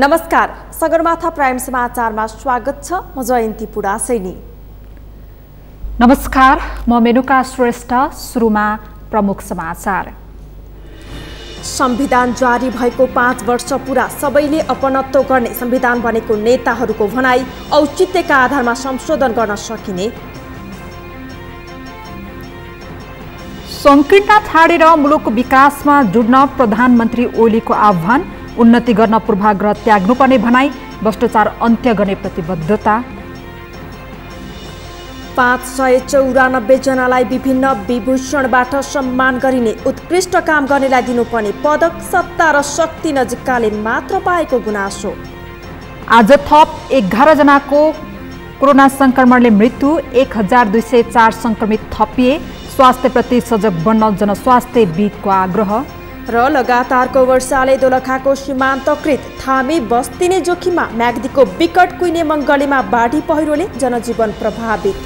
नमस्कार, सगरमाथा प्राइम समाचारमा स्वागत छ। म जयन्ती पुडासैनी। नमस्कार, म मेनुका श्रेष्ठ। सुरुमा प्रमुख समाचार। संविधान जारी भएको 5 वर्ष पूरा, सबैले अपनत्व गर्ने संविधान बनेको नेताहरूको भनाई। औचित्यका आधारमा संशोधन गर्न सकिने। संकीर्णता छाडेर मुलुकको विकासमा जुट्न प्रधानमन्त्री ओलीको आह्वान। उन्नति गर्न पूर्वाग्रह त्याग्नुपर्ने भनाई। भ्रष्टाचार अन्त्य गर्ने प्रतिबद्धता। 594 जनालाई विभिन्न विभूषणबाट सम्मान गरिने। उत्कृष्ट काम गर्नेलाई दिनुपर्ने पदक। सत्ता र शक्ति नजिककाले मात्र पाएको गुनासो। आज थप 11 जनाको कोरोना संक्रमणले मृत्यु। 1204 संक्रमित थपिए। स्वास्थ्यप्रति सजग बन्न जनस्वास्थ्यविदको आग्रह। र लगातारको वर्षाले दोलखाको सीमान्तकृत थामी बस्ती नै जोखिममा। म्याग्दीको विकट कुइने मङ्गलेमा बाढी पहिरोले जनजीवन प्रभावित।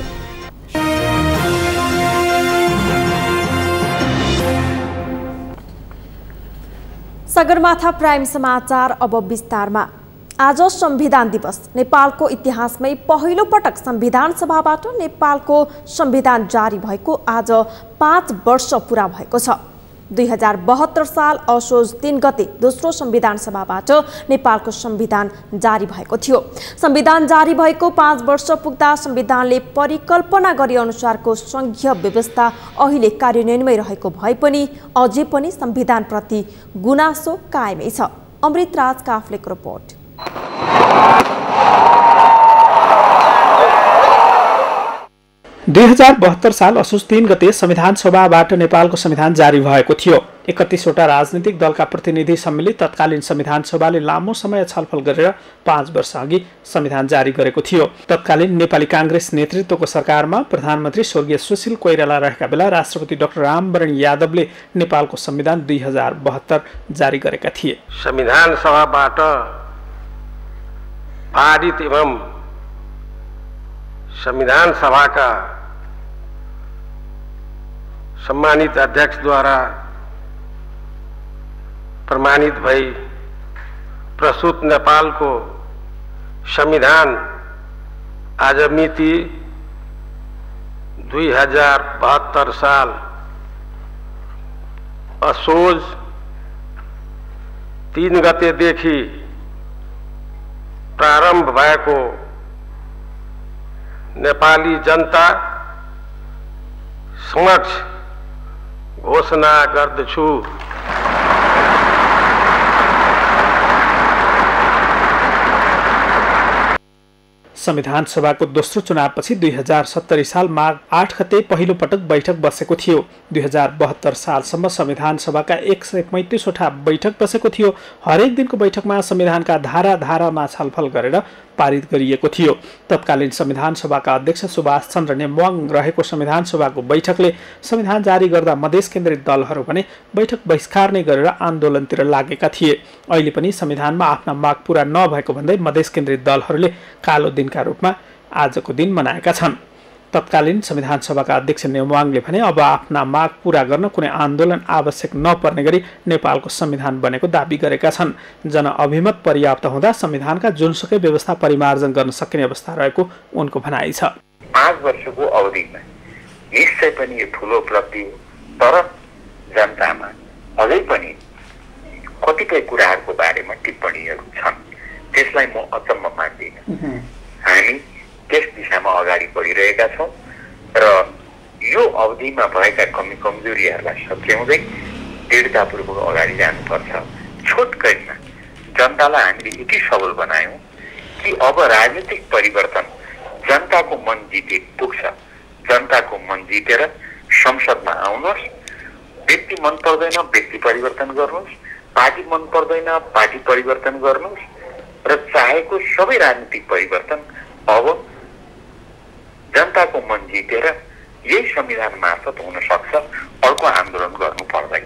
सगरमाथा प्राइम समाचार अब विस्तारमा। आज संविधान दिवस। नेपालको इतिहासमै पहिलो पटक संविधान सभाबाट नेपालको संविधान जारी भएको आज 5 वर्ष पूरा भएको छ। 2072 साल असोज 3 गते दोस्रो संविधान सभाबाट नेपालको संविधान जारी भएको थियो। संविधान जारी भएको 5 वर्ष पुग्दा संविधानले परिकल्पना गरे अनुसारको संघीय व्यवस्था अहिले कार्यान्वयनमै रहेको भए पनि अझै पनि संविधानप्रति गुनासो कायमै छ। अमृत राज काफ्लेको रिपोर्ट। 2072 साल असोज 3 गते संविधान सभाबाट नेपालको संविधान जारी भएको थियो। 31वटा राजनीतिक दलका प्रतिनिधि सम्मिलित तत्कालीन संविधान सभाले लामो समय छलफल गरेर 5 वर्ष अघि संविधान जारी गरेको थियो। तत्कालीन नेपाली कांग्रेस नेतृत्वको सरकारमा प्रधानमन्त्री स्वर्गीय सुशील कोइराला रहेका बेला राष्ट्रपति डाक्टर रामवरण यादवले नेपालको संविधान 2072 जारी गरेका थिए। संविधान सभाबाट पारित एवं संविधान सभाका सम्मानित अध्यक्षद्वारा प्रमाणित भई प्रस्तुत नेपालको संविधान आज मिति 2072 साल असोज 3 गतेदेखि प्रारम्भ भएको नेपाली जनता समक्ष घोषणा गर्दछु। संविधान सभाको दोस्रो चुनावपछि 2070 साल माघ 8 गते पहिलो पटक बैठक बसेको थियो। 2072 सालसम्म संविधान सभाका 135 वटा बैठक बसेको थियो। हरेक दिनको बैठकमा संविधानका धारा धारामा छलफल गरेर पारित गरिएको थियो। तत्कालीन संविधान सभाका अध्यक्ष सुभाष चन्द्र नेमवाङ रहेको संविधान सभाको बैठकले संविधान जारी गर्दा मधेस केन्द्रित दलहरू भने बैठक बहिष्कार नै गरेर आन्दोलनतिर लागेका थिए। अहिले पनि संविधानमा आफ्ना माग पूरा नभएको भन्दै मधेस केन्द्रित दलहरूले कालो दिनका रूपमा आजको दिन मनाएका छन्। तत्कालीन संविधान सभाका अध्यक्ष नेमवाङले भने अब आफ्ना माग पूरा गर्न कुनै आन्दोलन आवश्यक नपर्ने गरी नेपालको संविधान बनेको दाबी गरेका छन्। जनअभिमत पर्याप्त हुँदा संविधानका जुनसुकै व्यवस्था परिमार्जन गर्न सकिने अवस्था रहेको उनको भनाइ छ। 5 वर्षको अवधिमा निश्चय पनि यो ठुलो उपलब्धि हो, तर जनतामा अझै पनि कतिपय कुराहरूको बारेमा टिप्पणीहरू छन्। त्यसलाई म अचम्म मान्दिनँ। हामी त्यस दिशामा अगाडि बढिरहेका छौँ र यो अवधिमा भएका कमी कमजोरीहरूलाई सच्याउँदै दृढतापूर्वक अगाडि जानुपर्छ। छोटकरीमा जनतालाई हामीले यति सबल बनायौँ कि अब राजनीतिक परिवर्तन जनताको मन जिते पुग्छ। जनताको मन जितेर संसदमा आउनुहोस्। व्यक्ति मन पर्दैन व्यक्ति परिवर्तन गर्नुहोस्, पार्टी मन पर्दैन पार्टी परिवर्तन गर्नुहोस् र चाहेको सबै राजनीतिक परिवर्तन अब जनताको मन जितेर यही संविधान मार्फत हुन सक्छ। अर्को आन्दोलन गर्नु पर्दैन।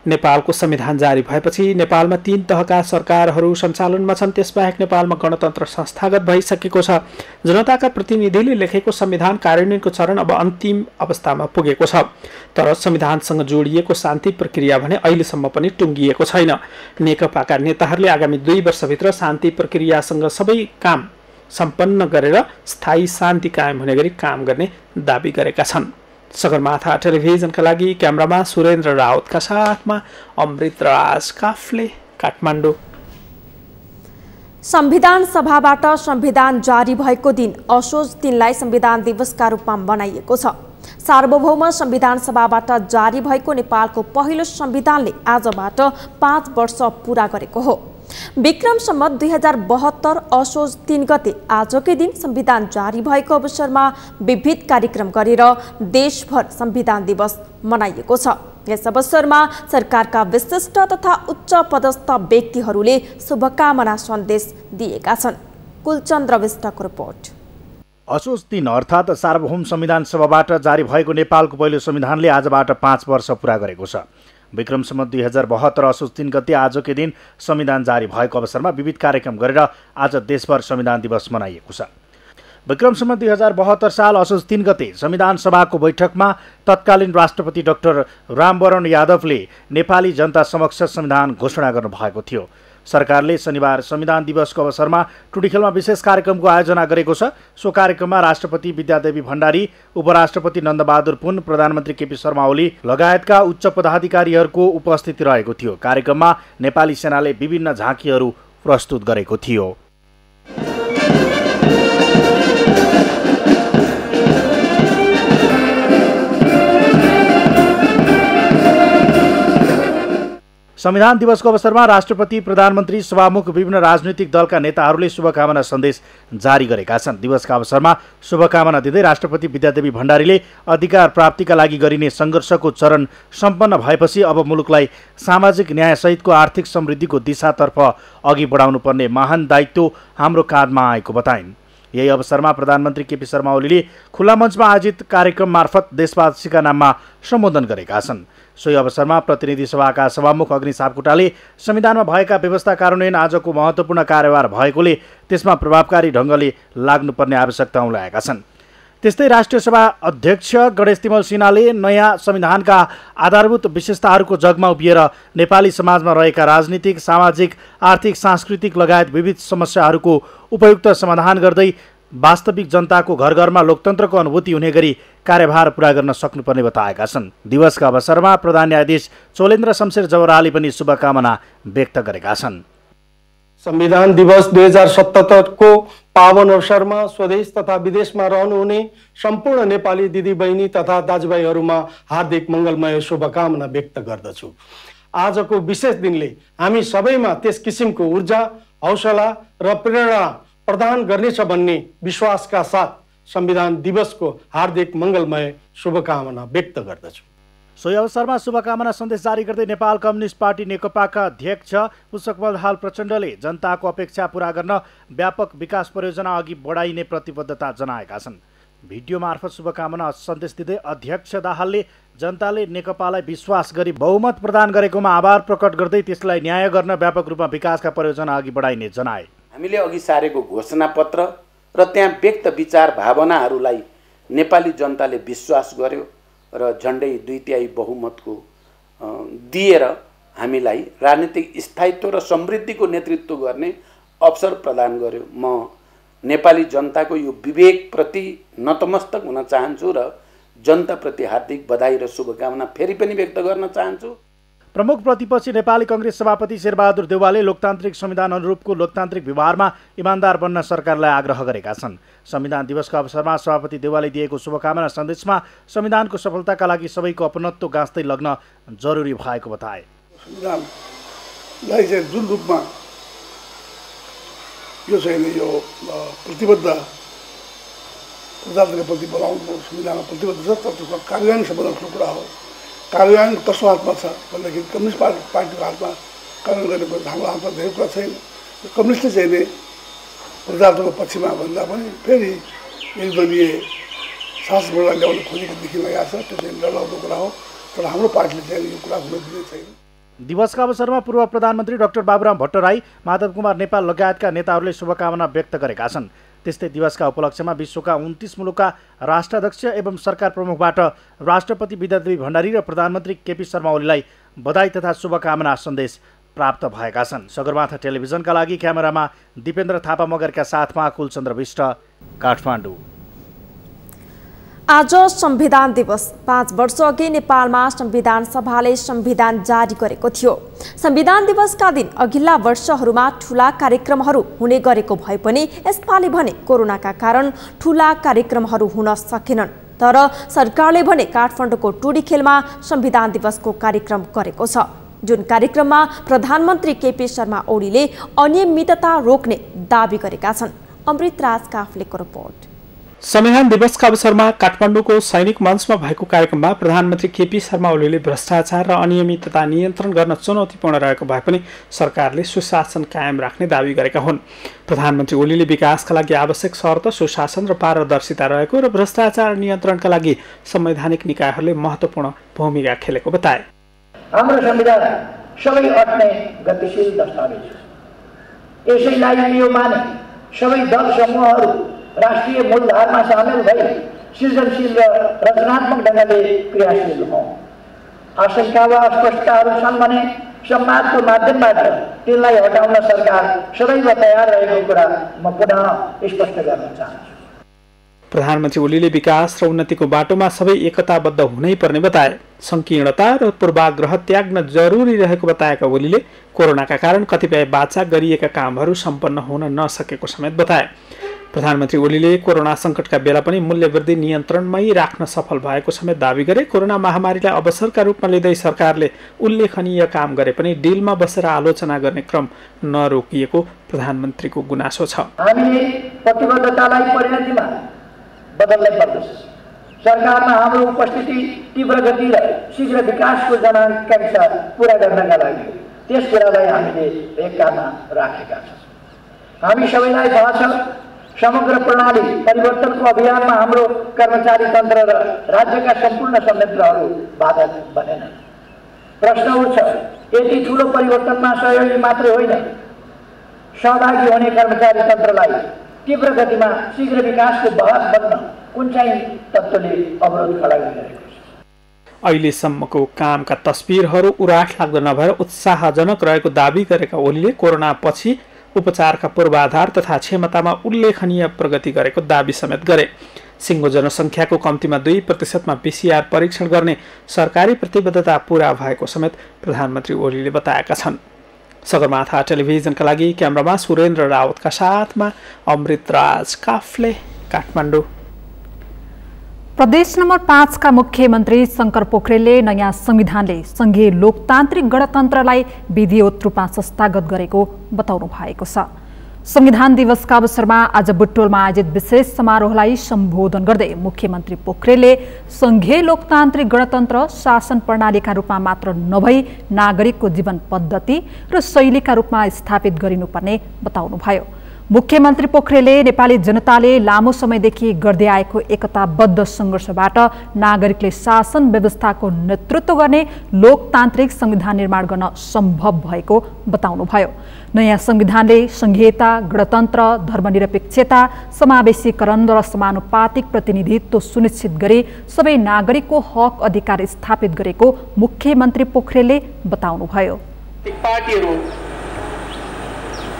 नेपालको संविधान जारी भएपछि नेपालमा 3 तहका सरकारहरू सञ्चालनमा छन्। त्यसबाहेक नेपालमा गणतन्त्र संस्थागत भइसकेको छ। जनताका प्रतिनिधिले लेखेको संविधान कार्यान्वयनको चरण अब अन्तिम अवस्थामा पुगेको छ। तर संविधानसँग जोडिएको शान्ति प्रक्रिया भने अहिलेसम्म पनि टुङ्गिएको छैन। नेकपाका नेताहरूले आगामी 2 वर्षभित्र शान्ति प्रक्रियासँग सबै काम सम्पन्न गरेर स्थायी शान्ति कायम हुने गरी काम गर्ने दाबी गरेका छन्। सगरमाथा टेलिभिजनका लागि क्यामेरामा सुरेन्द्र राउतका साथमा अमृत राज काफले, काठमाडौँ। संविधान सभाबाट संविधान जारी भएको दिन असोज 3लाई संविधान दिवसका रूपमा मनाइएको छ। सार्वभौम संविधान सभाबाट जारी भएको नेपालको पहिलो संविधानले आजबाट 5 वर्ष पूरा गरेको हो। विक्रम सम्वत 2072 असोज 3 गते आजकै दिन संविधान जारी भएको अवसरमा विविध कार्यक्रम गरेर देशभर संविधान दिवस मनाइएको छ। यस अवसरमा सरकारका विशिष्ट तथा उच्च पदस्थ व्यक्तिहरूले शुभकामना सन्देश दिएका छन्। कुलचन्द्र विष्टको रिपोर्ट। असोज 3 अर्थात् सार्वभौम संविधान सभाबाट जारी भएको नेपालको पहिलो संविधानले आजबाट 5 वर्ष पूरा गरेको छ। विक्रम सम्वत 2072 असोज 3 गते आजकै दिन संविधान जारी भएको अवसरमा विविध कार्यक्रम गरेर आज देशभर संविधान दिवस मनाइएको छ। विक्रम सम्वत 2072 साल असोज 3 गते संविधान सभाको बैठकमा तत्कालीन राष्ट्रपति डाक्टर रामवरण यादवले नेपाली जनता समक्ष संविधान घोषणा गर्नुभएको थियो। सरकारले शनिबार संविधान दिवसको अवसरमा टुडीखेलमा विशेष कार्यक्रमको आयोजना गरेको छ। सो कार्यक्रममा राष्ट्रपति विद्यादेवी भण्डारी, उपराष्ट्रपति नन्दबहादुर पुन, प्रधानमन्त्री केपी शर्मा ओली लगायतका उच्च पदाधिकारीहरूको उपस्थिति रहेको थियो। कार्यक्रममा नेपाली सेनाले विभिन्न झाँकीहरू प्रस्तुत गरेको थियो। संविधान दिवसको अवसरमा राष्ट्रपति, प्रधानमन्त्री, सभामुख, विभिन्न राजनीतिक दलका नेताहरूले शुभकामना सन्देश जारी गरेका छन्। दिवसका अवसरमा शुभकामना दिँदै राष्ट्रपति विद्यादेवी भण्डारीले अधिकार प्राप्तिका लागि गरिने सङ्घर्षको चरण सम्पन्न भएपछि अब मुलुकलाई सामाजिक न्यायसहितको आर्थिक समृद्धिको दिशातर्फ अघि बढाउनुपर्ने महान दायित्व हाम्रो काँधमा आएको बताइन्। यही अवसरमा प्रधानमन्त्री केपी शर्मा ओलीले खुल्ला मञ्चमा आयोजित कार्यक्रम मार्फत देशवासीका नाममा सम्बोधन गरेका छन्। सोही अवसरमा प्रतिनिधि सभाका सभामुख अग्नि सापकोटाले संविधानमा भएका व्यवस्था कार्यान्वयन आजको महत्त्वपूर्ण कार्यभार भएकोले त्यसमा प्रभावकारी ढङ्गले लाग्नुपर्ने आवश्यकता उल्लाएका छन्। त्यस्तै राष्ट्रिय सभा अध्यक्ष गणेश तिमल सिन्हाले नयाँ संविधानका आधारभूत विशेषताहरूको जगमा उभिएर नेपाली समाजमा रहेका राजनीतिक, सामाजिक, आर्थिक, सांस्कृतिक लगायत विविध समस्याहरूको उपयुक्त समाधान गर्दै वास्तविक जनताको घर घरमा लोकतन्त्रको अनुभूति हुने गरी कार्यभार पूरा गर्न सक्नुपर्ने बताएका छन्। दिवसका अवसरमा प्रधान न्यायाधीश चोलेन्द्र शमशेर जवराले पनि शुभकामना व्यक्त गरेका छन्। संविधान दिवस 2077 को पावन अवसरमा स्वदेश तथा विदेशमा रहनुहुने सम्पूर्ण नेपाली दिदीबहिनी तथा दाजुभाइहरूमा हार्दिक मङ्गलमय शुभकामना व्यक्त गर्दछु। आजको विशेष दिनले हामी सबैमा त्यस किसिमको ऊर्जा, हौसला र प्रेरणा प्रदान गर्नेछ भन्ने विश्वासका साथ संविधान दिवसको हार्दिक मङ्गलमय शुभकामना व्यक्त गर्दछु। सोही अवसरमा शुभकामना सन्देश जारी गर्दै नेपाल कम्युनिस्ट पार्टी नेकपाका अध्यक्ष पुष्पकमल दाहाल प्रचण्डले जनताको अपेक्षा पूरा गर्न व्यापक विकास परियोजना अघि बढाइने प्रतिबद्धता जनाएका छन्। भिडियो मार्फत शुभकामना सन्देश दिँदै अध्यक्ष दाहालले जनताले नेकपालाई विश्वास गरी बहुमत प्रदान गरेकोमा आभार प्रकट गर्दै त्यसलाई न्याय गर्न व्यापक रूपमा विकासका परियोजना अघि बढाइने जनाए। हामीले अघि सारेको घोषणापत्र र त्यहाँ व्यक्त विचार भावनाहरूलाई नेपाली जनताले विश्वास गर्यो र झन्डै 2/3 बहुमतको दिएर हामीलाई राजनीतिक स्थायित्व र समृद्धिको नेतृत्व गर्ने अवसर प्रदान गर्यो। म नेपाली जनताको यो विवेकप्रति नतमस्तक हुन चाहन्छु र जनताप्रति हार्दिक बधाई र शुभकामना फेरि पनि व्यक्त गर्न चाहन्छु। प्रमुख प्रतिपक्षी नेपाली कांग्रेस सभापति शेरबहादुर देउवाले लोकतान्त्रिक संविधान अनुरूपको लोकतान्त्रिक व्यवहारमा इमान्दार बन्न सरकारलाई आग्रह गरेका छन्। संविधान दिवसको अवसरमा सभापति देउवाले दिएको शुभकामना सन्देशमा संविधानको सफलताका लागि सबैको अपनत्व गाँच्दै लग्न जरुरी भएको बताए। संविधानलाई चाहिँ जुन रूपमा यो चाहिँ यो प्रतिबद्ध प्रजातन्त्रका प्रति बनाउनु संविधानमा प्रतिबद्ध छ, तर त्यसको कार्यान्वयन सबभन्दा ठुलो कुरा हो। कार्यान्वयन कसको हातमा छ भन्दाखेरि कम्युनिस्ट पार्टीको हातमा कार्यान्वयन गर्ने हाम्रो हातमा धेरै कुरा छैन। कम्युनिस्टले चाहिँ नि प्रजातन्त्रको पक्षमा भन्दा पनि फेरि एकदलीय शासनबाट ल्याउने खोजेको देखिन लागेको छ। त्यो चाहिँ डरलाग्दो कुरा हो। तर हाम्रो पार्टीले चाहिँ यो कुरा हुन दिने छैन। दिवसका अवसरमा पूर्व प्रधानमन्त्री डाक्टर बाबुराम भट्टराई, माधव कुमार नेपाल लगायतका नेताहरूले शुभकामना व्यक्त गरेका छन्। त्यस्तै दिवसका उपलक्ष्यमा विश्वका 29 मुलुकका राष्ट्राध्यक्ष एवं सरकार प्रमुखबाट राष्ट्रपति विद्यादेवी भण्डारी र प्रधानमन्त्री केपी शर्मा ओलीलाई बधाई तथा शुभकामना सन्देश प्राप्त भएका छन्। सगरमाथा टेलिभिजनका लागि क्यामेरामा दिपेन्द्र थापा मगरका साथमा कुलचन्द्र विष्ट, काठमाडौँ। आज संविधान दिवस। 5 वर्ष अघि नेपालमा संविधान सभाले संविधान जारी गरेको थियो। संविधान दिवसका दिन अघिल्ला वर्षहरूमा ठूला कार्यक्रमहरू हुने गरेको भए पनि यसपालि भने कोरोनाका कारण ठूला कार्यक्रमहरू हुन सकेनन्। तर सरकारले भने काठमाडौँको टुडीखेलमा संविधान दिवसको कार्यक्रम गरेको छ, जुन कार्यक्रममा प्रधानमन्त्री केपी शर्मा ओलीले अनियमितता रोक्ने दावी गरेका छन्। अमृतराज काफ्लेको रिपोर्ट। संविधान दिवसका अवसरमा काठमाडौँको सैनिक मञ्चमा भएको कार्यक्रममा प्रधानमन्त्री केपी शर्मा ओलीले भ्रष्टाचार र अनियमितता नियन्त्रण गर्न चुनौतीपूर्ण रहेको भए पनि सरकारले सुशासन कायम राख्ने दावी गरेका हुन्। प्रधानमन्त्री ओलीले विकासका लागि आवश्यक शर्त सुशासन र पारदर्शिता रहेको र भ्रष्टाचार नियन्त्रणका लागि संवैधानिक निकायहरूले महत्त्वपूर्ण भूमिका खेलेको बताए। हाम्रो संविधान सबै अट्ने गतिशील दस्तावेज हो। यसैलाई यो माने सबै दल समूहहरू राष्ट्रिय मूलधारमा सामेल भई सृजनशील र रचनात्मक ढङ्गले क्रियाशील हौँ। आशंका वा अस्पष्टताहरू छन् भने संवादको माध्यमबाट तिनलाई हटाउन सरकार सदैव तयार रहेको कुरा म पुनः स्पष्ट गर्न चाहन्छु। प्रधानमन्त्री ओलीले विकास र उन्नतिको बाटोमा सबै एकताबद्ध हुनै पर्ने बताए। संकीर्णता र पूर्वाग्रह त्याग्न जरुरी रहेको बताएका ओलीले कोरोनाका कारण कतिपय वाचा गरिएका कामहरू सम्पन्न हुन नसकेको समेत बताए। प्रधानमन्त्री ओलीले कोरोना सङ्कटका बेला पनि मूल्य वृद्धि नियन्त्रणमै राख्न सफल भएको समेत दावी गरे। कोरोना महामारीलाई अवसरका रूपमा लिँदै सरकारले उल्लेखनीय काम गरे पनि डिलमा बसेर आलोचना गर्ने क्रम नरोकिएको प्रधानमन्त्रीको गुनासो छ। हामीले प्रतिबद्धतालाई परिणतिमा बदल्नै पर्दछ। सरकारमा हाम्रो उपस्थिति तीव्र गति र शीघ्र विकासको जनआकांक्षा पूरा गर्नका लागि त्यस कुरालाई हामीले एकतामा राखेका छौँ। हामी सबैलाई थाहा छ, समग्र प्रणाली परिवर्तनको अभियानमा हाम्रो कर्मचारी तन्त्र र राज्यका सम्पूर्ण संयन्त्रहरू बाधक बनेनन्। प्रश्न उठ्छ, यति ठुलो परिवर्तनमा सहयोगी मात्रै होइन, सहभागी हुने कर्मचारी तन्त्रलाई तीव्र गतिमा शीघ्र विकासको वाहक बन्न कुन चाहिँ तत्त्वले अवरोध खडा गरिरहेको छ? अहिलेसम्मको कामका तस्बिरहरू उराठ लाग्दो नभएर उत्साहजनक रहेको दावी गरेका ओलीले कोरोना पछि उपचारका पूर्वाधार तथा क्षमतामा उल्लेखनीय प्रगति गरेको दावी समेत गरे। सिङ्गो जनसङ्ख्याको कम्तीमा 2% PCR परीक्षण गर्ने सरकारी प्रतिबद्धता पूरा भएको समेत प्रधानमन्त्री ओलीले बताएका छन्। सगरमाथा टेलिभिजनका लागि क्यामेरामा सुरेन्द्र रावतका साथमा अमृतराज काफ्ले, काठमाडौँ। प्रदेश नम्बर 5 का मुख्यमन्त्री शंकर पोखरेलले नयाँ संविधानले संघीय लोकतान्त्रिक गणतन्त्रलाई विधिवत रूपमा संस्थागत गरेको बताउनु भएको छ। संविधान दिवसका अवसरमा आज बुटोलमा आयोजित विशेष समारोहलाई सम्बोधन गर्दै मुख्यमन्त्री पोखरेलले संघीय लोकतान्त्रिक गणतन्त्र शासन प्रणालीका रूपमा मात्र नभई नागरिकको जीवन पद्धति र शैलीका रूपमा स्थापित गरिनुपर्ने बताउनुभयो। मुख्यमन्त्री पोखरेलले नेपाली जनताले लामो समयदेखि गर्दै आएको एकताबद्ध सङ्घर्षबाट नागरिकले शासन व्यवस्थाको नेतृत्व गर्ने लोकतान्त्रिक संविधान निर्माण गर्न सम्भव भएको बताउनुभयो। नयाँ संविधानले संघीयता, गणतन्त्र, धर्मनिरपेक्षता, समावेशीकरण र समानुपातिक प्रतिनिधित्व सुनिश्चित गरी सबै नागरिकको हक अधिकार स्थापित गरेको मुख्यमन्त्री पोखरेलले बताउनुभयो।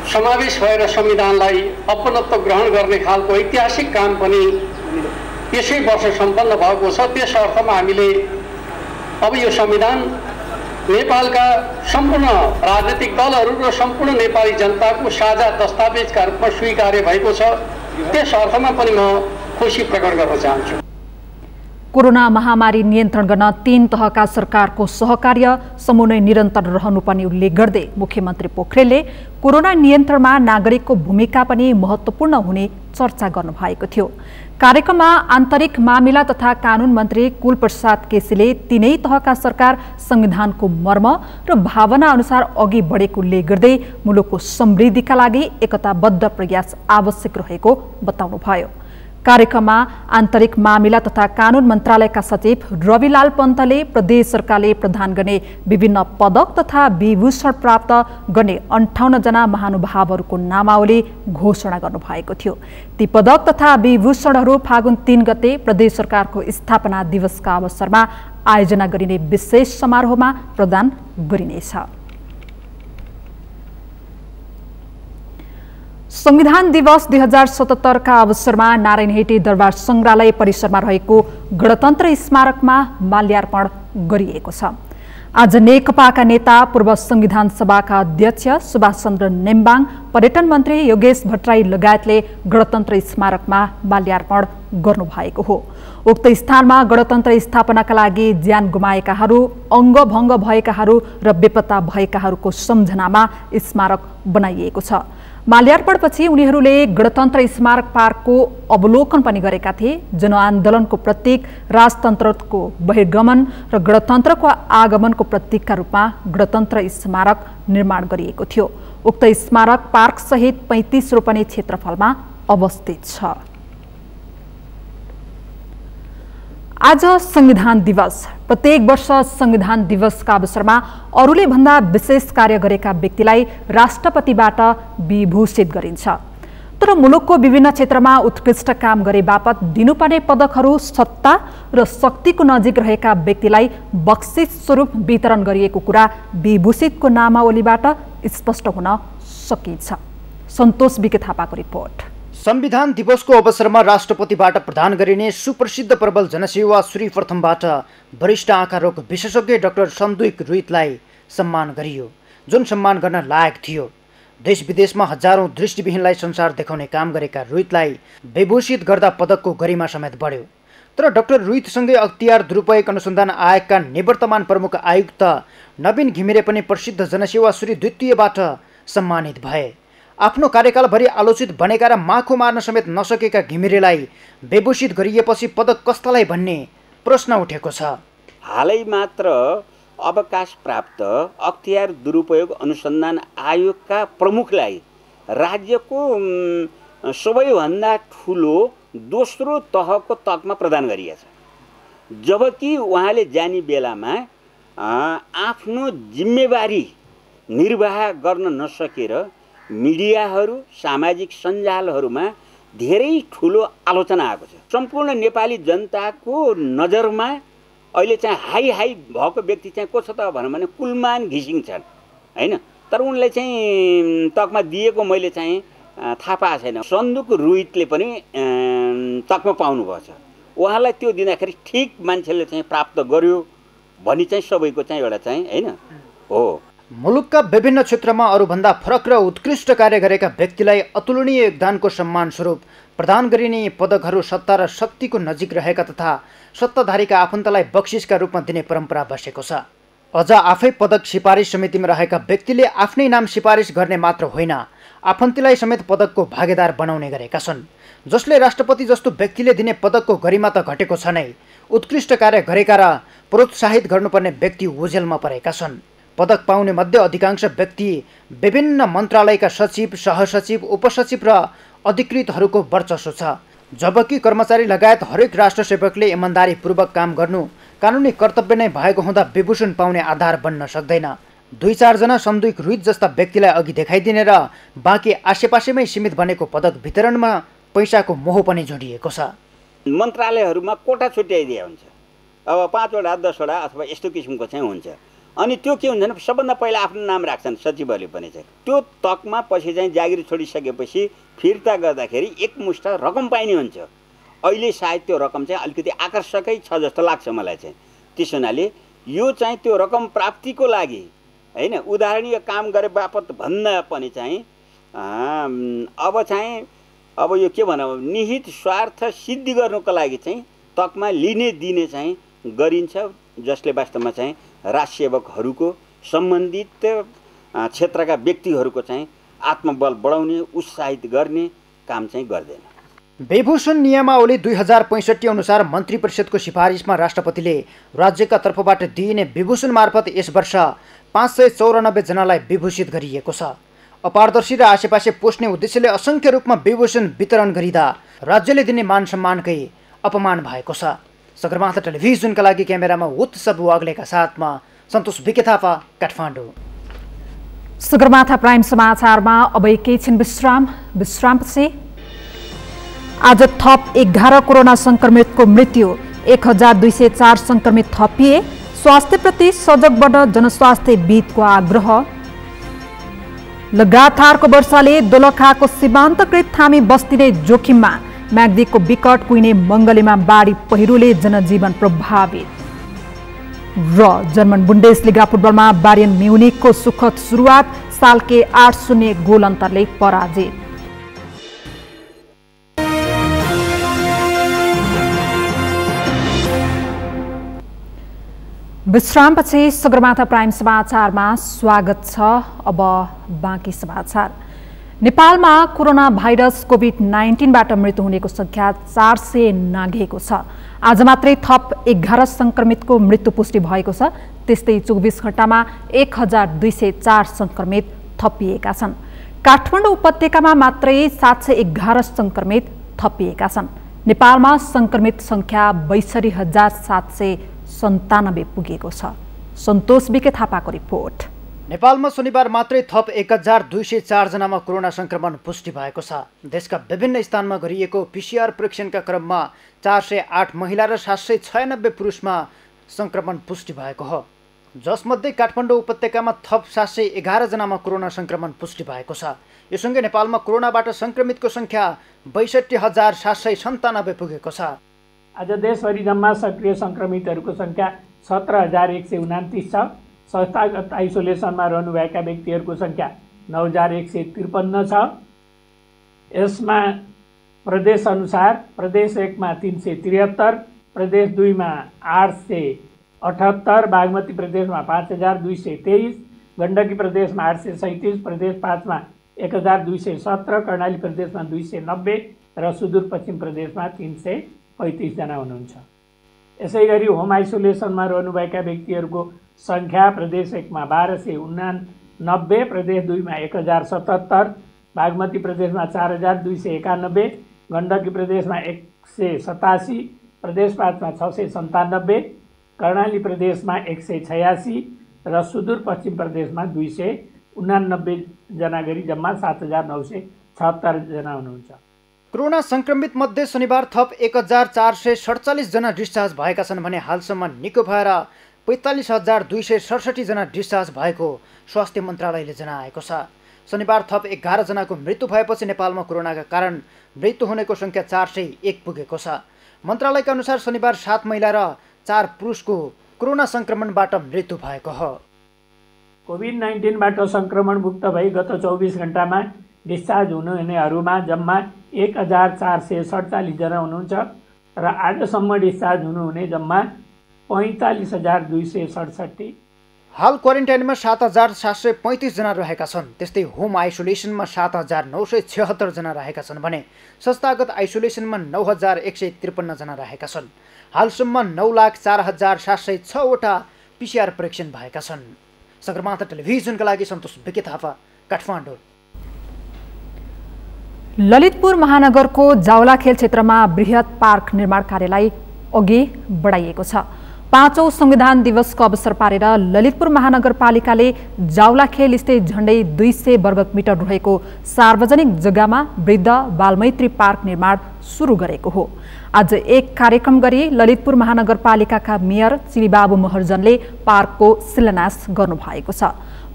समावेश भएर संविधानलाई अपनत्व ग्रहण गर्ने खालको ऐतिहासिक काम पनि यसै वर्ष सम्पन्न भएको छ। त्यस अर्थमा हामीले अब यो संविधान नेपालका सम्पूर्ण राजनीतिक दलहरू र सम्पूर्ण नेपाली जनताको साझा दस्तावेजका रूपमा स्वीकार्य भएको छ। त्यस अर्थमा पनि म खुसी प्रकट गर्न चाहन्छु। कोरोना महामारी नियन्त्रण गर्न 3 तहका सरकारको सहकार्य समन्वय निरन्तर रहनुपर्ने उल्लेख गर्दै मुख्यमन्त्री पोखरेलले कोरोना नियन्त्रणमा नागरिकको भूमिका पनि महत्त्वपूर्ण हुने चर्चा गर्नुभएको थियो। कार्यक्रममा आन्तरिक मामिला तथा कानुन मन्त्री कुलप्रसाद केसीले 3 तहका सरकार संविधानको मर्म र भावना अनुसार अघि बढेको उल्लेख गर्दै मुलुकको समृद्धिका लागि एकताबद्ध प्रयास आवश्यक रहेको बताउनुभयो। कार्यक्रममा आन्तरिक मामिला तथा कानून मन्त्रालयका सचिव रविलाल पन्तले प्रदेश सरकारले प्रदान गर्ने विभिन्न पदक तथा विभूषण प्राप्त गर्ने 58 जना महानुभावहरूको नामावली घोषणा गर्नुभएको थियो। ती पदक तथा विभूषणहरू फागुन 3 गते प्रदेश सरकारको स्थापना दिवसका अवसरमा आयोजना गरिने विशेष समारोहमा प्रदान गरिनेछ। संविधान दिवस 2077 का अवसरमा नारायणहिटी दरबार संग्रहालय परिसरमा रहेको गणतन्त्र स्मारकमा माल्यार्पण गरिएको छ। आज नेकपाका नेता पूर्व संविधान सभाका अध्यक्ष सुभाष चन्द्र नेम्बाङ, पर्यटन मन्त्री योगेश भट्टराई लगायतले गणतन्त्र स्मारकमा माल्यार्पण गर्नुभएको हो। उक्त स्थानमा गणतन्त्र स्थापनाका लागि ज्यान गुमाएकाहरू, अङ्गभङ्ग भएकाहरू र बेपत्ता भएकाहरूको सम्झनामा स्मारक बनाइएको छ। माल्यार्पणपछि उनीहरूले गणतन्त्र स्मारक पार्कको अवलोकन पनि गरेका थिए। जनआन्दोलनको प्रतीक, राजतन्त्रको बहिर्गमन र गणतन्त्रको आगमनको प्रतीकका रूपमा गणतन्त्र स्मारक निर्माण गरिएको थियो। उक्त स्मारक पार्क सहित 35 रोपनी क्षेत्रफलमा अवस्थित छ। आज संविधान दिवस। प्रत्येक वर्ष संविधान दिवसका अवसरमा अरूले भन्दा विशेष कार्य गरेका व्यक्तिलाई राष्ट्रपतिबाट विभूषित गरिन्छ। तर मुलुकको विभिन्न क्षेत्रमा उत्कृष्ट काम गरे बापत दिनुपर्ने पदकहरू सत्ता र शक्तिको नजिक रहेका व्यक्तिलाई बक्सिस स्वरूप वितरण गरिएको कुरा विभूषितको नामावलीबाट स्पष्ट हुन सकिन्छ। सन्तोष बिके थापाको रिपोर्ट। संविधान दिवसको अवसरमा राष्ट्रपतिबाट प्रदान गरिने सुप्रसिद्ध प्रबल जनसेवा श्री प्रथमबाट वरिष्ठ आँखा रोग विशेषज्ञ डाक्टर सन्दुक रुइतलाई सम्मान गरियो, जुन सम्मान गर्न लायक थियो। देश विदेशमा हजारौं दृष्टिविहीनलाई संसार देखाउने काम गरेका रुइतलाई विभूषित गर्दा पदकको गरिमा समेत बढ्यो। तर डाक्टर रुइतसँगै अख्तियार दुरुपयोग अनुसन्धान आयोगका निवर्तमान प्रमुख आयुक्त नवीन घिमिरे पनि प्रसिद्ध जनसेवा श्री द्वितीयबाट सम्मानित भए। आफ्नो कार्यकालभरि आलोचित बनेका र माखो मार्न समेत नसकेका घिमिरेलाई विभूषित गरिएपछि पदक कस्तालाई भन्ने प्रश्न उठेको छ। हालै मात्र अवकाश प्राप्त अख्तियार दुरुपयोग अनुसन्धान आयोगका प्रमुखलाई राज्यको सबैभन्दा ठुलो दोस्रो तहको तकमा प्रदान गरिएछ, जबकि उहाँले जाने बेलामा आफ्नो जिम्मेवारी निर्वाह गर्न नसकेर मिडियाहरू, सामाजिक सञ्जालहरूमा धेरै ठुलो आलोचना आएको छ। सम्पूर्ण नेपाली जनताको नजरमा अहिले चाहिँ हाई भएको व्यक्ति चाहिँ को छ त भने कुलमान घिसिङ छन् हैन। तर उनलाई चाहिँ तकमा दिएको मैले चाहिँ थाहा पाएको छैन। सन्दुक रुइतले पनि तकमा पाउनुभएको छ। उहाँलाई त्यो दिँदाखेरि ठिक मान्छेले चाहिँ प्राप्त गर्यो भनी चाहिँ सबैको चाहिँ एउटा चाहिँ हैन हो। मुलुकका विभिन्न क्षेत्रमा अरूभन्दा फरक र उत्कृष्ट कार्य गरेका व्यक्तिलाई अतुलनीय योगदानको सम्मान स्वरूप प्रदान गरिने पदकहरू सत्ता र शक्तिको नजिक रहेका तथा सत्ताधारीका आफन्तलाई बक्सिसका रूपमा दिने परम्परा बसेको छ। अझ आफै पदक सिफारिस समितिमा रहेका व्यक्तिले आफ्नै नाम सिफारिस गर्ने मात्र होइन, आफन्तीलाई समेत पदकको भागीदार बनाउने गरेका छन्, जसले राष्ट्रपति जस्तो व्यक्तिले दिने पदकको गरिमा त घटेको छ नै, उत्कृष्ट कार्य गरेका र प्रोत्साहित गर्नुपर्ने व्यक्ति ओझेलमा परेका छन्। पदक पाउने मध्ये अधिकांश व्यक्ति विभिन्न मन्त्रालयका सचिव, सहसचिव, उपसचिव र अधिकृतहरूको वर्चस्व छ, जबकि कर्मचारी लगायत हरेक राष्ट्र सेवकले इमान्दारीपूर्वक काम गर्नु कानुनी कर्तव्य नै भएको हुँदा विभूषण पाउने आधार बन्न सक्दैन। 2-4 जना सन्दुक रुइत जस्ता व्यक्तिलाई अघि देखाइदिने र बाँकी आसेपासेमै सीमित बनेको पदक वितरणमा पैसाको मोह पनि जोडिएको छ। मन्त्रालयहरूमा कोटा छुट्याइदिए हुन्छ, अब 5 वटा 10 वटा अथवा यस्तो किसिमको चाहिँ हुन्छ। अनि त्यो के हुन्छ भने सबभन्दा पहिला आफ्नो नाम राख्छन् सचिवहरूले पनि चाहिँ। त्यो तकमा पछि चाहिँ जागिर छोडिसकेपछि फिर्ता गर्दाखेरि एकमुष्ट रकम पाइने हुन्छ। अहिले सायद त्यो रकम चाहिँ अलिकति आकर्षकै छ जस्तो लाग्छ मलाई चाहिँ। त्यस हुनाले यो चाहिँ त्यो रकम प्राप्तिको लागि हैन उदाहरणीय काम गरे बापत भन्दा पनि चाहिँ अब यो के भनौँ निहित स्वार्थ सिद्धि गर्नुको लागि चाहिँ तकमा लिने दिने चाहिँ गरिन्छ, जसले वास्तवमा चाहिँ राजसेवकहरूको सम्बन्धित क्षेत्रका व्यक्तिहरूको चाहिँ आत्मबल बढाउने, उत्साहित गर्ने काम चाहिँ गर्दैन। विभूषण नियमावली 2065 अनुसार मन्त्री परिषदको सिफारिसमा राष्ट्रपतिले राज्यका तर्फबाट दिइने विभूषण मार्फत यस वर्ष 594 जनालाई विभूषित गरिएको छ। अपारदर्शी र आसेपासे पोस्ने उद्देश्यले असङ्ख्य रूपमा विभूषण वितरण गरिँदा राज्यले दिने मान सम्मानकै अपमान भएको छ। सगरमाथा टेलिभिजनका लागि क्यामेरामा उत्सव वाग्लेका साथमा सन्तोष बिके थापा, काठमाडौँ। सगरमाथा प्राइम समाचारमा अब एकैछिन विश्रामपछि आज थप 11 कोरोना संक्रमितको मृत्यु, 1204 संक्रमित थपिए। स्वास्थ्यप्रति सजग बन्न जनस्वास्थ्यविदको आग्रह। लगातारको वर्षाले दोलखाको सीमान्तकृत थामी बस्ती नै जोखिममा, म्याग्दीको विकट कुइने मङ्गलेमा बाढी पहिरोले जनजीवन प्रभावित। र जर्मन बुन्डेसलिगा फुटबलमा बायर्न म्युनिखको सुखद सुरुवात, सालके 8-0 गोल अन्तरले पराजित। विश्रामपछि सगरमाथा प्राइम समाचारमा स्वागत छ। अब बाँकी समाचार। नेपालमा कोरोना भाइरस कोभिड-19बाट मृत्यु हुनेको संख्या 400 नाघेको छ। आज मात्रै थप 11 संक्रमितको मृत्यु पुष्टि भएको छ। त्यस्तै 24 घण्टामा 1204 संक्रमित थपिएका छन्। काठमाडौँ उपत्यकामा मात्रै 711 संक्रमित थपिएका छन्। नेपालमा संक्रमित संख्या 62,797 पुगेको छ। सन्तोष बिके थापाको रिपोर्ट। नेपालमा शनिबार मात्रै थप 1204 जनामा कोरोना संक्रमण पुष्टि भएको छ। देशका विभिन्न स्थानमा गरिएको पीसीआर परीक्षणका क्रममा 408 महिला र 796 पुरुषमा संक्रमण पुष्टि भएको हो, जसमध्ये काठमाडौँ उपत्यकामा थप 711 जनामा कोरोना संक्रमण पुष्टि भएको छ। यससँगै नेपालमा कोरोनाबाट संक्रमितको संख्या 62,797 पुगेको छ। आज देशभरि जम्मा सक्रिय संक्रमितहरूको संख्या 17,129 छ। संस्थागत आइसोलेसनमा रहनुभएका व्यक्तिहरूको संख्या 9,153 छ। यसमा प्रदेश अनुसार प्रदेश 1 मा 373, प्रदेश 2 मा 878, बागमती प्रदेशमा 5,223, गण्डकी प्रदेशमा 837, प्रदेश 5 मा 1,217, कर्णाली प्रदेशमा 290 र सुदूरपश्चिम प्रदेशमा 335 जना हुनुहुन्छ। यसै गरी होम आइसोलेसनमा रहनुभएका व्यक्तिहरूको संख्या प्रदेश 1 मा 1,289, प्रदेश 2 मा 1,077, बागमती प्रदेशमा 4,291, गण्डकी प्रदेशमा 187, प्रदेश 5 मा 697, कर्णाली प्रदेशमा 186 र सुदूरपश्चिम प्रदेशमा 289 जना गरी जम्मा 7,976 जना हुनुहुन्छ। कोरोना संक्रमित मध्ये शनिबार थप 1,447 जना डिस्चार्ज भएका छन् भने हालसम्म निको भएर 45,267 जना डिस्चार्ज भएको स्वास्थ्य मन्त्रालयले जनाएको छ। शनिबार थप 11 जनाको मृत्यु भएपछि नेपालमा कोरोनाका कारण मृत्यु हुनेको संख्या 401 पुगेको छ। मन्त्रालयका अनुसार शनिबार 7 महिला र 4 पुरुषको कोरोना संक्रमणबाट मृत्यु भएको हो। कोभिड-19बाट संक्रमण मुक्त भई गत 24 घण्टामा डिस्चार्ज हुनुहुनेहरूमा जम्मा 1,447 जना हुनुहुन्छ र आजसम्म डिस्चार्ज हुनुहुने जम्मा 45,267। हाल क्वारेन्टाइनमा 7,735 जना रहेका छन्। त्यस्तै होम आइसोलेसनमा 7,976 जना रहेका छन् भने संस्थागत आइसोलेसनमा 9,153 जना रहेका छन्। हालसम्म 9,04,706 वटा पीसीआर परीक्षण भएका छन्। सगरमाथा टेलिभिजनका लागि सन्तोष बिके थापा, काठमाडौँ। ललितपुर महानगरको जावलाखेल क्षेत्रमा बृहत पार्क निर्माण कार्यलाई अघि बढाइएको छ। 5औं संविधान दिवसको अवसर पारेर ललितपुर महानगरपालिकाले जावलाखेल स्थित झण्डै 200 वर्ग मिटर रहेको सार्वजनिक जग्गामा वृद्ध बालमैत्री पार्क निर्माण सुरु गरेको हो। आज एक कार्यक्रम गरी ललितपुर महानगरपालिकाका मेयर श्रीबाबु महर्जनले पार्कको शिलान्यास गर्नुभएको छ।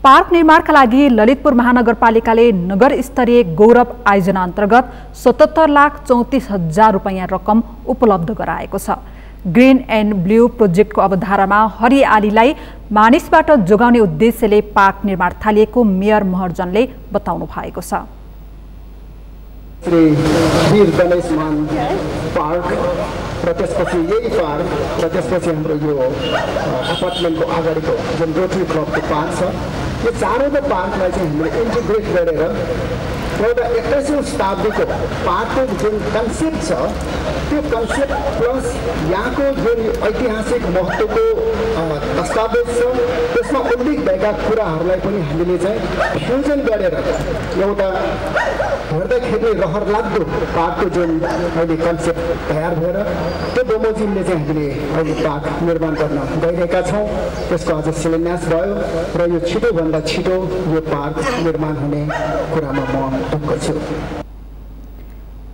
पार्क निर्माणका लागि ललितपुर महानगरपालिकाले नगर स्तरीय गौरव आयोजना अन्तर्गत 77,34,000 रुपैयाँ रकम उपलब्ध गराएको छ। ग्रीन एन्ड ब्लू प्रोजेक्टको अवधारणामा हरियालीलाई मानिसबाट जोगाउने उद्देश्यले पार्क निर्माण थालिएको मेयर महर्जनले बताउनु भएको छ। श्री वीर गणेशमान पार्क र त्यसपछि यही पार्क र त्यसपछि हाम्रो यो अपार्टमेन्टको अगाडिको जुन रोटरी क्लबको पार्क छ, यो चारवटा पार्कलाई चाहिँ हामीले इन्टिग्रेट गरेर एउटा 21औं शताब्दीको पार्कको जुन कन्सेप्ट छ त्यो कन्सेप्ट प्लस यहाँको जुन ऐतिहासिक महत्त्वको दस्तावेज छ त्यसमा उल्लेख भएका कुराहरूलाई पनि हामीले चाहिँ फ्युजन गरेर एउटा हेर्दाखेरि रहर लाग्दो पार्कको जुन अहिले कन्सेप्ट तयार भएर त्यो बमोजिमले चाहिँ हामीले अहिले पार्क निर्माण गर्न गइरहेका छौँ। त्यसको आज शिलान्यास भयो र यो छिटोभन्दा छिटो यो पार्क निर्माण हुने कुरामा म ढुक्क छु।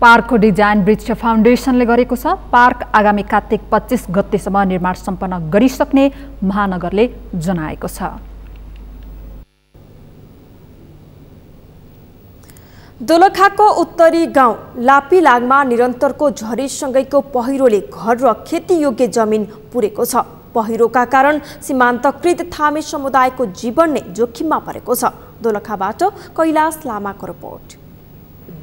पार्कको डिजाइन वृक्ष फाउन्डेसनले गरेको छ। पार्क आगामी कार्तिक 25 गतेसम्म निर्माण सम्पन्न गरिसक्ने महानगरले जनाएको छ। दोलखाको उत्तरी गाउँ लापिलागमा निरन्तरको झरीसँगैको पहिरोले घर र खेतीयोग्य जमिन पुरेको छ। पहिरोका कारण सीमान्तकृत थामी समुदायको जीवन नै जोखिममा परेको छ। दोलखाबाट कैलाश लामाको रिपोर्ट।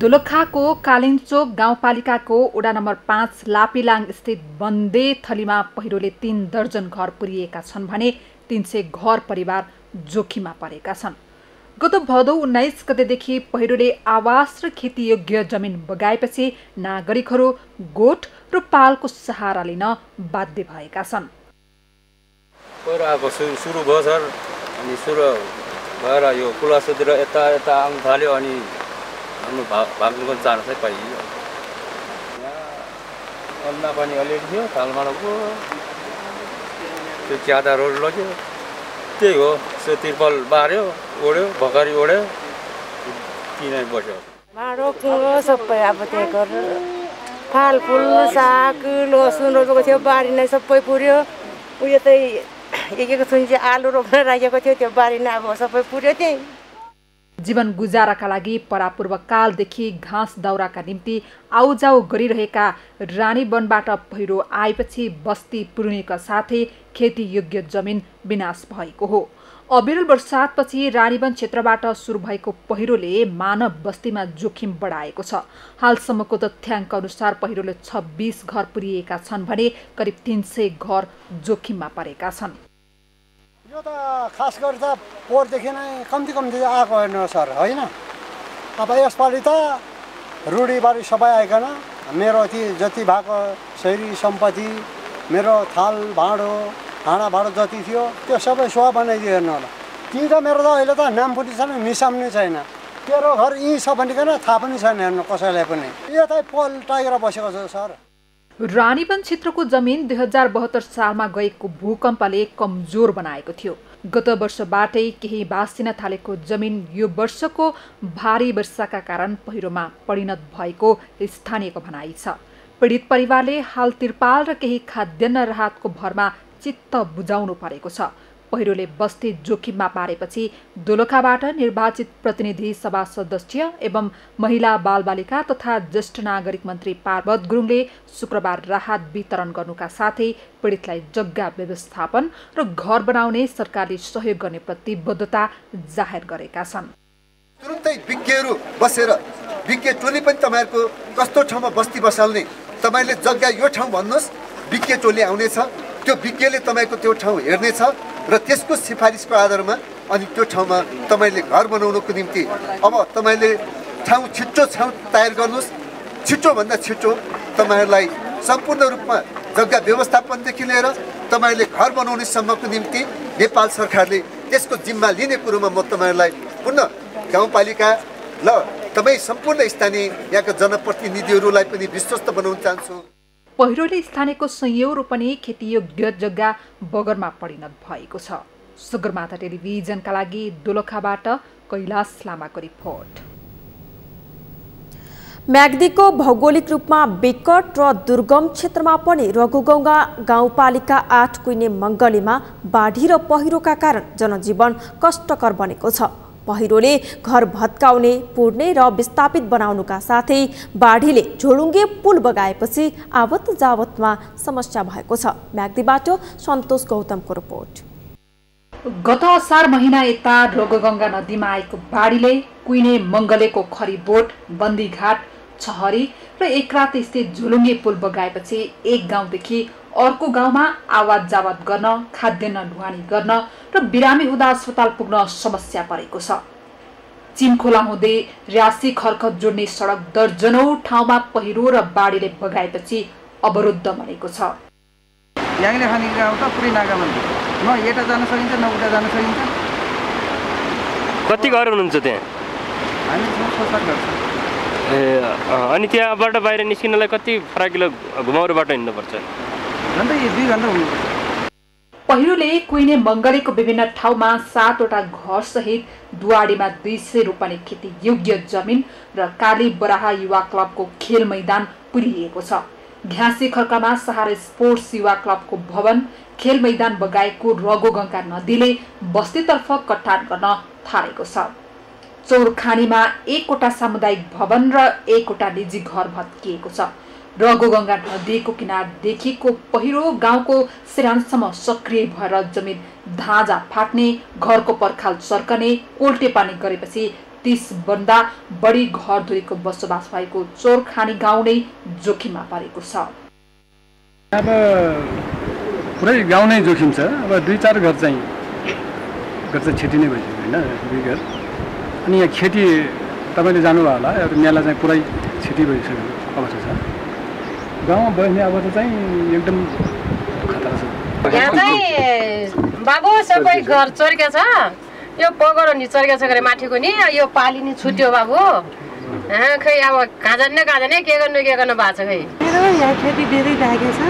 दोलखाको कालिन्चोक गाउँपालिकाको वडा नम्बर 5 लापिलाङ स्थित बन्दे थलीमा पहिरोले 3 दर्जन घर पुरिएका छन् भने 300 घर परिवार जोखिममा परेका छन्। गत भदौ 19 गतेदेखि पहिरोले आवास र खेतीयोग्य जमिन बगाएपछि नागरिकहरू गोठ र पालको सहारा लिन बाध्य भएका छन्। पहिरो आएको सुरु भयो सर, अनि सुरु भएर यो कुलासोतिर यता यता आउनु थाल्यो, अनि हाम्रो भाग्नुको चान्स चाहिँ पाइयो। अन्ना पनि अलिअलि थियो थालमाको, त्यो ज्यादा रोड लग्यो, त्यही हो। त्यो तिर्पल बार्यो, ओढ्यो, भकारी ओढ्यो, किन बस्यो। भाँडो कुँडो सबै अब त्यही गरेर फलफुल साग लसुन रोपेको थियो, बारी नै सबै पुर्यो। उयो चाहिँ एक थुन्ची आलु रोप्न राखेको थियो, त्यो बारी नै अब सबै पुर्यो। त्यही जीवन गुजाराका लागि परापूर्व कालदेखि घाँस दाउराका निम्ति आउजाउ गरिरहेका रानीवनबाट पहिरो आएपछि बस्ती पुर्नेका साथै खेतीयोग्य जमिन विनाश भएको हो। अविरल वर्षातपछि रानीवन क्षेत्रबाट सुरु भएको पहिरोले मानव बस्तीमा जोखिम बढाएको छ। हालसम्मको तथ्याङ्क अनुसार पहिरोले 26 घर पुरिएका छन् भने करिब 300 घर जोखिममा परेका छन्। यो त खास गरी त पोहोरदेखि नै कम्ती आएको हेर्नु सर, होइन? अब यसपालि त रुढीबारी सबै आइकन मेरो जति भएको शैरी सम्पत्ति, मेरो थाल भाँडो भाँडा जति थियो त्यो सबै सुवा बनाइदियो हेर्नु होला। ती त मेरो त अहिले त नाम पनि छैन, निसाम्ने छैन। तेरो घर यहीँ छ भनिकन थाहा पनि छैन हेर्नु कसैलाई पनि। यतै पल्टाएर बसेको छ सर। रानीवन क्षेत्रको जमिन 2072 सालमा गएको भूकम्पले कमजोर बनाएको थियो। गत वर्षबाटै केही बासिन थालेको जमिन यो वर्षको भारी वर्षाका कारण पहिरोमा परिणत भएको स्थानीयको भनाइ छ। पीडित परिवारले हाल तिरपाल र केही खाद्यान्न राहतको भरमा चित्त बुझाउनु परेको छ। पहिरोले बस्ती जोखिममा पारेपछि दोलखाबाट निर्वाचित प्रतिनिधि सभा सदस्य एवं महिला बालबालिका तथा ज्येष्ठ नागरिक मन्त्री पार्वत गुरुङले शुक्रबार राहत वितरण गर्नुका साथै पीडितलाई जग्गा व्यवस्थापन र घर बनाउने सरकारले सहयोग गर्ने प्रतिबद्धता जाहेर गरेका छन्। तुरुन्तै विज्ञहरू बसेर विज्ञ टोली पनि तपाईहरुको कस्तो ठाउँमा बस्ती बसाल्ने तपाईले जग्गा यो ठाउँ भन्नुस्, विज्ञ टोली आउनेछ, त्यो विज्ञले तपाईको त्यो ठाउँ हेर्नेछ र त्यसको सिफारिसको आधारमा अनि त्यो ठाउँमा तपाईले घर बनाउनको निम्ति अब तपाईले ठाउँ तयार गर्नुस्। छिटो भन्दा छिटो तपाईहरुलाई सम्पूर्ण रूपमा जग्गा व्यवस्थापनदेखि लिएर तपाईले घर बनाउने सम्मको निम्ति नेपाल सरकारले त्यसको जिम्मा लिने कुरोमा म तपाईहरुलाई पुनः गाउँपालिका ल तपाई सम्पूर्ण स्थानीय यहाँका जनप्रतिनिधिहरूलाई पनि विश्वस्त बनाउन चाहन्छु। पहिरोले स्थानीयको संयौं रोपनी खेतीयोग्य जग्गा बगरमा परिणत भएको छ। सगरमाथा टेलिभिजनका लागि दोलखाबाट कैलाश लामाको रिपोर्ट। म्याग्दीको भौगोलिक रूपमा विकट र दुर्गम क्षेत्रमा पनि रघुगौंगा गाउँपालिका 8 कुइने मङ्गलेमा बाढी र पहिरोका कारण जनजीवन कष्टकर बनेको छ। पहिरोले घर भत्काउने, पुर्ने र विस्थापित बनाउनुका साथै बाढीले झोलुङ्गे पुल बगाएपछि आवत जावतमा समस्या भएको छ। म्याग्दीबाट सन्तोष गौतमको रिपोर्ट। गत असार महिना यता रघुगंगा नदीमा आएको बाढीले कुइने मङ्गलेको खरीबोट, बन्दीघाट, छहरी र एकरात स्थित झोलुङ्गे पुल बगाएपछि एक गाउँदेखि अर्को गाउँमा आवाज जावत गर्न, खाद्यान्न ढुवानी गर्न र बिरामी हुँदा अस्पताल पुग्न समस्या परेको छ। चिमखोला हुँदै र्यासी खर्खत जोड्ने सडक दर्जनौं ठाउँमा पहिरो र बाढीले बगाएपछि अवरुद्ध बनेको छ। यहाँले खाने गाउँ त पुरै नाकाबन्दी, न यता जान सकिन्छ न उता जान सकिन्छ। कति घर हुनुहुन्छ त्यहाँ? हामी 6-7 घर छ। अनि त्यहाँबाट बाहिर निस्किनलाई कति फराकिलो घुमाउरोबाट हिँड्नुपर्छ? झन् 2 घन्टा हुनुपर्छ। पहिरोले कुइने मङ्गलेको विभिन्न ठाउँमा 7वटा घरसहित दुवाडीमा 200 रोपनी खेती योग्य जमिन र काली बराहा युवा क्लबको खेल मैदान पुरिएको छ। घ्यासी खर्कामा सहारा स्पोर्ट्स युवा क्लबको भवन, खेल मैदान बगाएको रगोगङ्गा नदीले बस्तीतर्फ कटान गर्न थालेको छ। चौरखानीमा 1वटा सामुदायिक भवन र 1वटा निजी घर भत्किएको छ। रगोगङ्गा नदीको किनारदेखिको पहिरो गाउँको सिरानसम्म सक्रिय भएर जमिन धाजा फाट्ने, घरको पर्खाल सर्कने, उल्टे पानी गरेपछि 30भन्दा बढी घरधुरीको बसोबास भएको चोरखानी गाउँ नै जोखिममा परेको छ। अब पुरै गाउँ नै जोखिम छ। अब 2-4 घर चाहिँ क्षति नै भइसक्यो होइन, 2 घर। अनि यहाँ खेती तपाईँले जानुभयो होला, मेला चाहिँ पुरै क्षति भइसकेको अवस्था छ। गाउँमा बस्ने अवस्था चाहिँ एकदम खतरा छ। यहाँ चाहिँ बाबु सबै घर चर्केको छ, यो पगरो नि चर्केको छ गरे माथिको नि, यो पाली नि छुट्यो बाबु। खै अब कहाँ जाने के गर्नु भएको छ खै। मेरो यहाँ खेती धेरै लागेको छ।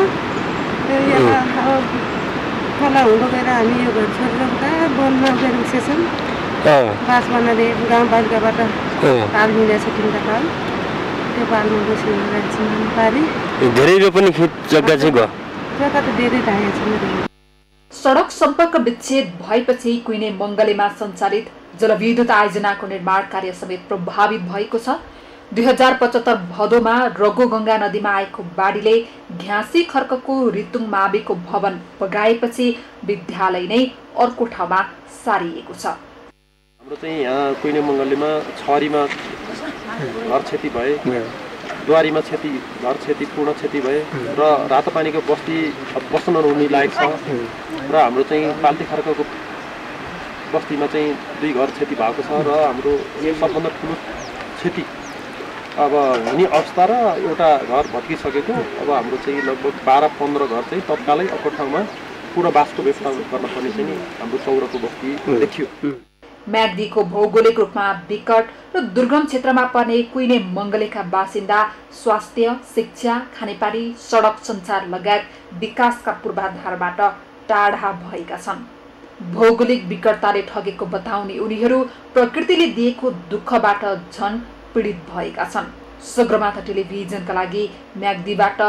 खोला हुँदो गएर हामी यो घर छोडेर उता वनमा गएर बसेछौँ। बास बनाले गाउँपालिकाबाट पाल मिलेको छ 3टा पाल, त्यो पालमा बसिरहेको पारी। धेरै रोपनी खेत जग्गा चाहिँ भयो, जग्गा त धेरै लागेको छ मेरो। सडक सम्पर्क विच्छेद भएपछि कुइने मङ्गलेमा सञ्चालित जलविद्युत आयोजनाको निर्माण कार्य समेत प्रभावित भएको छ। 2075 भदौमा रगोगङ्गा नदीमा आएको बाढीले घ्यासी खर्कको रितुङ माविको भवन बगाएपछि विद्यालय नै अर्को ठाउँमा सारिएको छ। हाम्रो चाहिँ यहाँ कुइने मङ्गलेमा छरीमा घर क्षति भए, द्वारीमा घर क्षति पूर्ण क्षति भए र रातोपानीको बस्ती बस्न नहुने लायक छ। र हाम्रो चाहिँ पाल्टी खर्कको बस्तीमा चाहिँ 2 घर क्षति भएको छ र हाम्रो सबभन्दा ठुलो क्षति अब हुने अवस्था र एउटा घर भत्किसकेको। अब हाम्रो चाहिँ लगभग 12-15 घर चाहिँ तत्कालै अर्को ठाउँमा पुनर्वासको व्यवस्था गर्न पर्ने चाहिँ नि हाम्रो चौरको बस्ती देखियो। म्याग्दीको भौगोलिक रूपमा विकट र दुर्गम क्षेत्रमा पर्ने कुइने मङ्गलेका बासिन्दा स्वास्थ्य, शिक्षा, खानेपानी, सडक सञ्चार लगायत विकासका पूर्वाधारबाट टाढा भएका छन्। भौगोलिक विकटताले ठगेको बताउने उनीहरू प्रकृतिले दिएको दुःखबाट झन् पीडित भएका छन्। सगरमाथा टेलिभिजनका लागि म्याग्दीबाट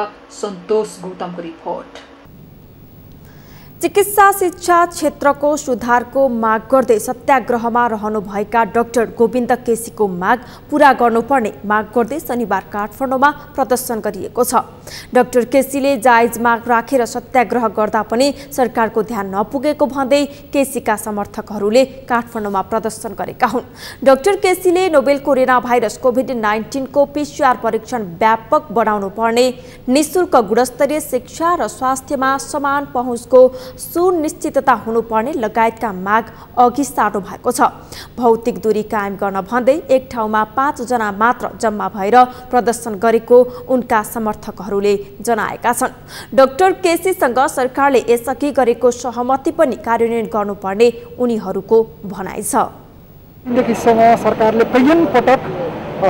सन्तोष गौतमको रिपोर्ट। चिकित्सा शिक्षा क्षेत्रको सुधारको माग गर्दै सत्याग्रहमा रहनुभएका डाक्टर गोविन्द केसीको माग पूरा गर्नुपर्ने माग गर्दै शनिबार काठमाडौँमा प्रदर्शन गरिएको छ। डाक्टर केसीले जायज माग राखेर सत्याग्रह गर्दा पनि सरकारको ध्यान नपुगेको भन्दै केसीका समर्थकहरूले काठमाडौँमा प्रदर्शन गरेका हुन्। डाक्टर केसीले नोभेल कोरोना भाइरस कोभिड-19 को PCR परीक्षण व्यापक बनाउनु पर्ने, निशुल्क गुणस्तरीय शिक्षा र स्वास्थ्यमा समान पहुँचको सुनिश्चितता हुनुपर्ने लगायतका माग अघि सार्नु भएको छ। भौतिक दूरी कायम गर्न भन्दै एक ठाउँमा 5 जना मात्र जम्मा भएर प्रदर्शन गरेको उनका समर्थकहरूले जनाएका छन्। डाक्टर केसीसँग सरकारले यसअघि गरेको सहमति पनि कार्यान्वयन गर्नुपर्ने उनीहरूको भनाइ छ। सरकारले कैयन पटक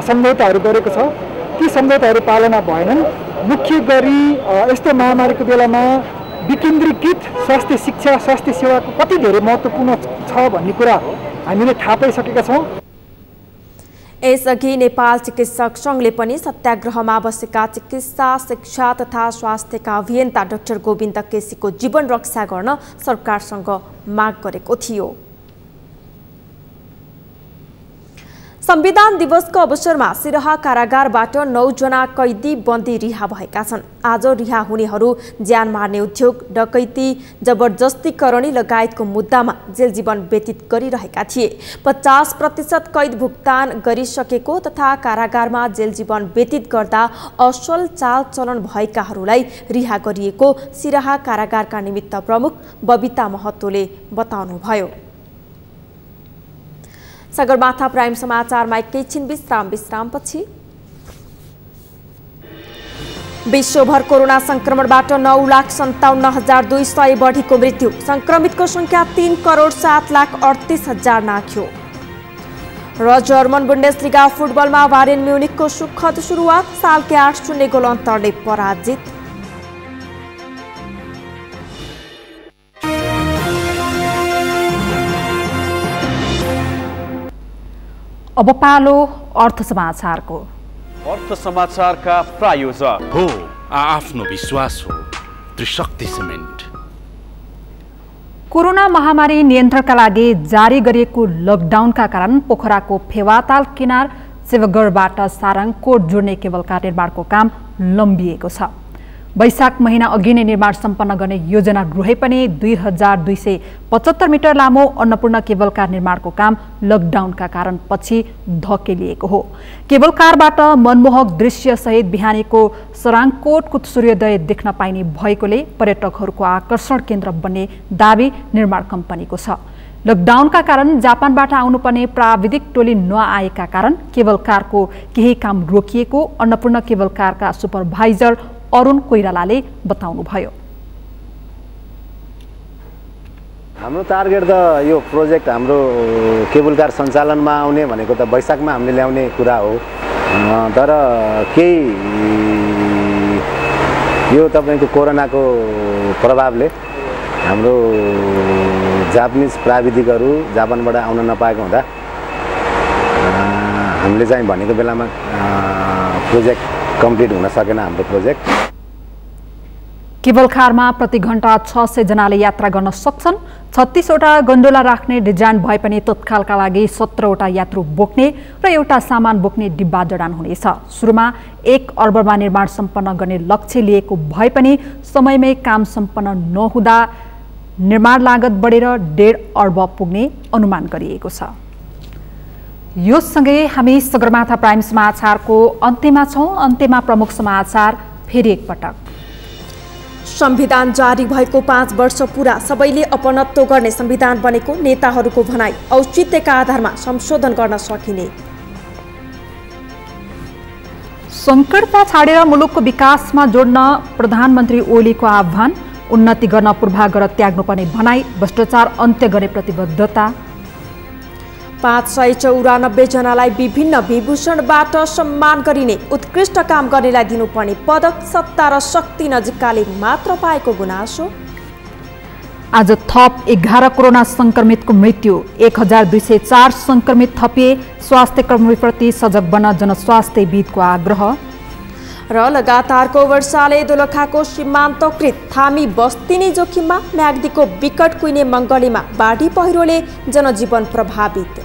सम्झौताहरू गरेको छ, ती सम्झौताहरू पालना भएनन्। मुख्य गरी यस्तो महामारीको बेलामा विकेन्द्रीकृत स्वास्थ्य शिक्षा, स्वास्थ्य सेवाको कति धेरै महत्त्वपूर्ण छ भन्ने कुरा हामीले थाहा पाइसकेका छौँ। यसअघि नेपाल चिकित्सक सङ्घले पनि सत्याग्रहमा बसेका चिकित्सा शिक्षा तथा स्वास्थ्यका अभियन्ता डाक्टर गोविन्द केसीको जीवन रक्षा गर्न सरकारसँग माग गरेको थियो। संविधान दिवसको अवसरमा सिराहा कारागारबाट 9 जना कैदी बन्दी रिहा भएका छन्। आज रिहा हुनेहरू ज्यान मार्ने उद्योग, डकैती, जबरजस्तीकरणी लगायतको मुद्दामा जेल जीवन व्यतीत गरिरहेका थिए। 50% कैद भुक्तान गरिसकेको तथा कारागारमा जेल जीवन व्यतीत गर्दा असल चाल चलन भएकाहरूलाई रिहा गरिएको सिराहा कारागारका निमित्त प्रमुख बबिता महतोले बताउनुभयो। सगरमाथा प्राइम समाचारमा एकैछिन विश्रामपछि विश्वभर कोरोना संक्रमणबाट 9,57,200 बढीको मृत्यु। संक्रमितको संख्या 3,07,38,000 नाघ्यो। र जर्मन बुन्डेसलिगा फुटबलमा बायर्न म्युनिखको सुखद सुरुवात, सालकै 8-0 गोल अन्तरले पराजित। अब पालो अर्थ समाचारको। अर्थ समाचारका प्रायोजक हो आफ्नो विश्वास हो त्रिशक्ति सिमेन्ट। कोरोना महामारी नियन्त्रणका लागि जारी गरिएको लकडाउनका कारण पोखराको फेवाताल किनार शिवगढबाट सारङ कोट जोड्ने केबल कार निर्माणको काम लम्बिएको छ। वैशाख महिना अघि नै निर्माण सम्पन्न गर्ने योजना रहे पनि 2275 मिटर लामो अन्नपूर्ण केबल कार निर्माणको काम लकडाउनका कारण पछि धकेलिएको हो। केबल कारबाट मनमोहक दृश्यसहित बिहानीको सराङकोटको सूर्योदय देख्न पाइने भएकोले पर्यटकहरूको आकर्षण केन्द्र बन्ने दाबी निर्माण कम्पनीको छ। लकडाउनका कारण जापानबाट आउनुपर्ने प्राविधिक टोली नआएका कारण केबल कारको केही काम रोकिएको अन्नपूर्ण केबल कारका सुपरभाइजर अरुण कोइरालाले बताउनुभयो। हाम्रो टार्गेट त यो प्रोजेक्ट हाम्रो केबल कार सञ्चालनमा आउने भनेको त वैशाखमा हामीले ल्याउने कुरा हो, तर केही यो तपाईको कोरोनाको प्रभावले हाम्रो जापानिज प्राविधिकहरू जापानबाट आउन नपाएको हुँदा हामीले चाहिँ भनेको बेलामा प्रोजेक्ट कम्प्लिट हुन सकेन हाम्रो प्रोजेक्ट। केबल कारमा प्रति घण्टा 600 जनाले यात्रा गर्न सक्छन्। 36 वटा गन्डोला राख्ने डिजाइन भए पनि तत्कालका लागि 17 वटा यात्रु बोक्ने र एउटा सामान बोक्ने डिब्बा जडान हुनेछ। सुरुमा 1 अर्बमा निर्माण सम्पन्न गर्ने लक्ष्य लिएको भए पनि समयमै काम सम्पन्न नहुँदा निर्माण लागत बढेर 1.5 अर्ब पुग्ने अनुमान गरिएको छ। यो सँगै हामी सगरमाथा प्राइम समाचारको अन्त्यमा छौं। अन्त्यमा प्रमुख समाचार फेरि एकपटक। संविधान जारी भएको 5 वर्ष पूरा, सबैले अपनत्व गर्ने संविधान बनेको नेताहरूको भनाई। औचित्यका आधारमा संशोधन गर्न सकिने। संकटमा छाडेर मुलुकको विकासमा जोड्न प्रधानमन्त्री ओलीको आह्वान। उन्नति गर्न पूर्वाग्रह त्याग्नुपर्ने भनाई। भ्रष्टाचार अन्त्य गर्ने प्रतिबद्धता। 594 जनालाई विभिन्न विभूषणबाट सम्मान गरिने, उत्कृष्ट काम गर्नेलाई दिनुपर्ने पदक। सत्ता र शक्ति नजिककाले मात्र पाएको गुनासो। आज थप 11 कोरोना संक्रमितको मृत्यु। 1204 संक्रमित थपिए। स्वास्थ्य कर्मीप्रति सजग बन्न जनस्वास्थ्यविदको आग्रह। र लगातारको वर्षाले दोलखाको सीमान्तकृत थामी बस्ती नै जोखिममा। म्याग्दीको विकट कुइने मङ्गलीमा बाढी पहिरोले जनजीवन प्रभावित।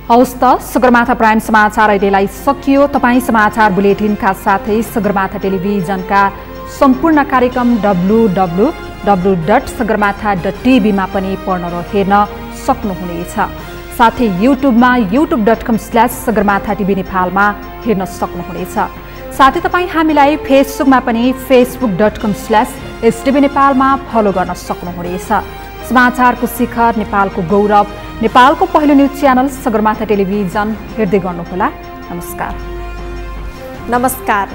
हवस् त सगरमाथा प्राइम समाचार अहिलेलाई सकियो। तपाईँ समाचार बुलेटिनका साथै सगरमाथा टेलिभिजनका सम्पूर्ण कार्यक्रम www.sagarmatha.tv मा पनि पढ्न र हेर्न सक्नुहुनेछ। साथै युट्युबमा youtube.com/sagarmatha.tv नेपालमा हेर्न सक्नुहुनेछ। साथै तपाईँ हामीलाई फेसबुकमा पनि facebook.com/stv नेपालमा फलो गर्न सक्नुहुनेछ। समाचारको शिखर, नेपालको गौरव, नेपालको पहिलो न्युज च्यानल सगरमाथा टेलिभिजन हेर्दै गर्नुहोला। नमस्कार।